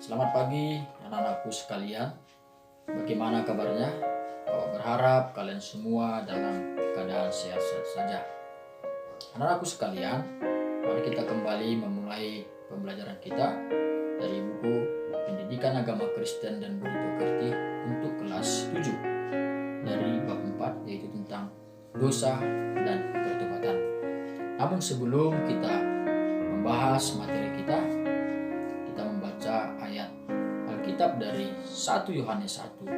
Selamat pagi anak-anakku sekalian. Bagaimana kabarnya? Bapak berharap kalian semua dalam keadaan sehat-sehat saja. Anak-anakku sekalian, mari kita kembali memulai pembelajaran kita dari buku Pendidikan Agama Kristen dan Budi Pekerti untuk kelas 7 dari bab 4, yaitu tentang dosa dan pertobatan. Namun sebelum kita membahas materi kita membaca ayat Alkitab dari 1 Yohanes 1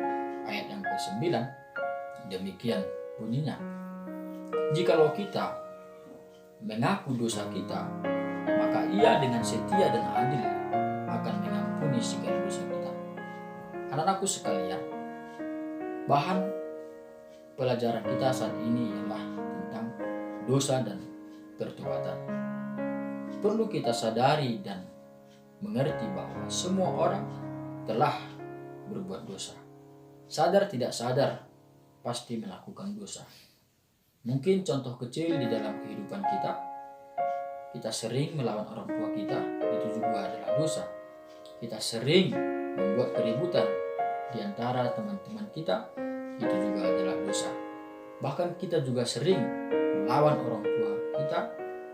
ayat yang ke-9. Demikian bunyinya. Jikalau kita mengaku dosa kita, maka Ia dengan setia dan adil akan mengampuni segala dosa kita. Anak-anakku sekalian, bahan pelajaran kita saat ini ialah tentang dosa dan pertobatan. Perlu kita sadari dan mengerti bahwa semua orang telah berbuat dosa. Sadar tidak sadar pasti melakukan dosa. Mungkin contoh kecil di dalam kehidupan kita sering melawan orang tua kita, itu juga adalah dosa. Kita sering membuat keributan di antara teman-teman kita, itu juga adalah dosa. Bahkan kita juga sering melawan orang tua kita,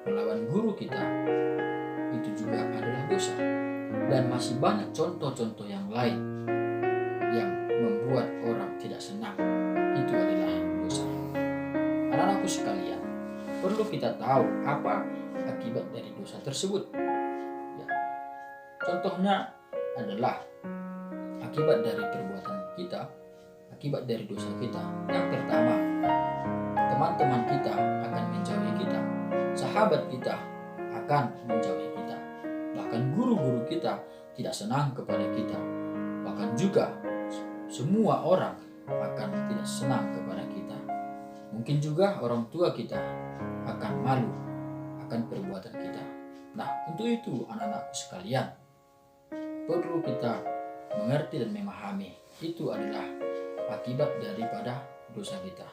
melawan guru kita, itu juga adalah dosa. Dan masih banyak contoh-contoh yang lain yang membuat orang tidak senang, itu adalah dosa. Anak-anakku sekalian, perlu kita tahu apa akibat dari dosa tersebut. Ya. Contohnya adalah akibat dari perbuatan kita, akibat dari dosa kita. Yang pertama, teman-teman kita akan menjauhi kita, sahabat kita akan menjauhi kita, bahkan guru-guru kita tidak senang kepada kita, bahkan juga semua orang akan tidak senang kepada kita. Mungkin juga orang tua kita akan malu akan perbuatan kita. Nah, untuk itu anak-anakku sekalian, perlu kita mengerti dan memahami itu adalah akibat daripada dosa kita.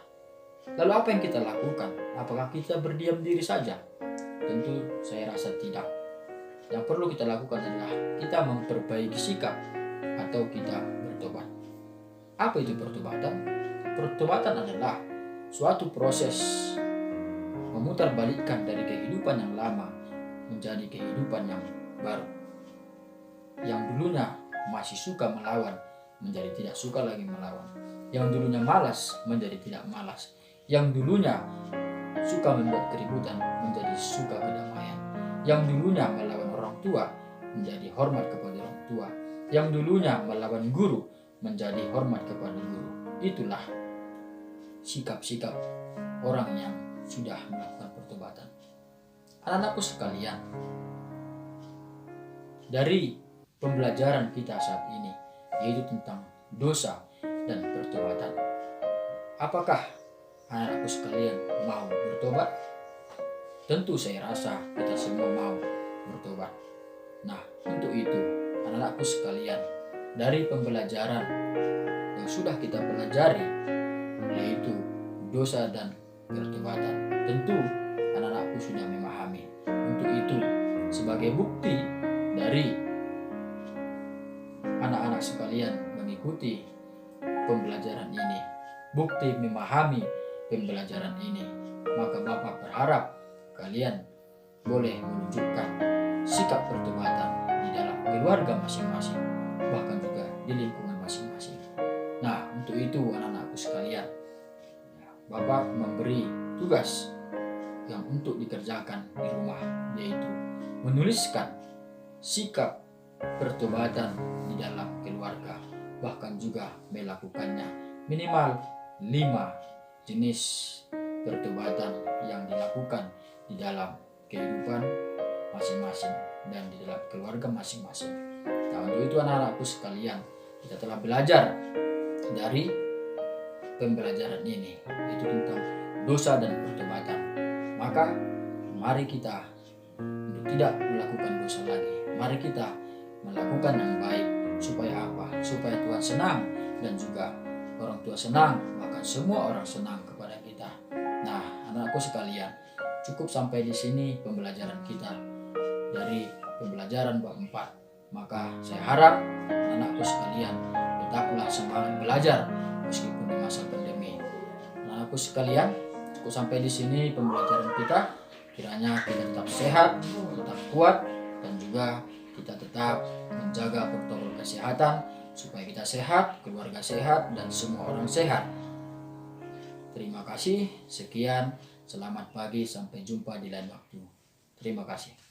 Lalu apa yang kita lakukan? Apakah kita berdiam diri saja? Tentu saya rasa tidak. Yang perlu kita lakukan adalah kita memperbaiki sikap atau kita bertobat. Apa itu pertobatan? Pertobatan adalah suatu proses memutarbalikkan dari kehidupan yang lama menjadi kehidupan yang baru. Yang dulunya masih suka melawan menjadi tidak suka lagi melawan. Yang dulunya malas menjadi tidak malas. Yang dulunya suka membuat keributan menjadi suka kedamaian. Yang dulunya melawan orang tua menjadi hormat kepada orang tua. Yang dulunya melawan guru menjadi hormat kepada guru. Itulah sikap-sikap orang yang sudah melakukan pertobatan. Anak-anakku sekalian, dari pembelajaran kita saat ini, yaitu tentang dosa dan pertobatan, apakah anak-anakku sekalian mau bertobat? Tentu saya rasa kita semua mau bertobat. Nah, untuk itu anak-anakku sekalian, dari pembelajaran yang sudah kita pelajari, yaitu dosa dan pertobatan, tentu anak-anakku sudah memahami. Untuk itu, sebagai bukti dari anak-anak sekalian mengikuti pembelajaran ini, bukti memahami pembelajaran ini, maka Bapak berharap kalian boleh menunjukkan sikap pertobatan di dalam keluarga masing-masing, bahkan juga di lingkungan masing-masing. Nah, untuk itu anak-anakku sekalian, Bapak memberi tugas yang untuk dikerjakan di rumah, yaitu menuliskan sikap pertobatan di dalam keluarga, bahkan juga melakukannya minimal 5 jenis pertobatan yang dilakukan di dalam kehidupan masing-masing dan di dalam keluarga masing-masing. Nah, untuk itu anak-anakku sekalian, kita telah belajar dari pembelajaran ini, yaitu tentang dosa dan pertobatan. Maka mari kita untuk tidak melakukan dosa lagi. Mari kita melakukan yang baik. Supaya apa? Supaya Tuhan senang dan juga orang tua senang, bahkan semua orang senang kepada kita. Nah, anak-anakku sekalian, cukup sampai di sini pembelajaran kita dari pembelajaran bab 4. Maka saya harap anak-anakku sekalian tetaplah semangat belajar meskipun di masa pandemi. Anak-anakku sekalian, cukup sampai di sini pembelajaran kita. Kiranya kita tetap sehat, tetap kuat, dan juga kita tetap menjaga protokol kesehatan supaya kita sehat, keluarga sehat, dan semua orang sehat. Terima kasih, sekian, selamat pagi, sampai jumpa di lain waktu. Terima kasih.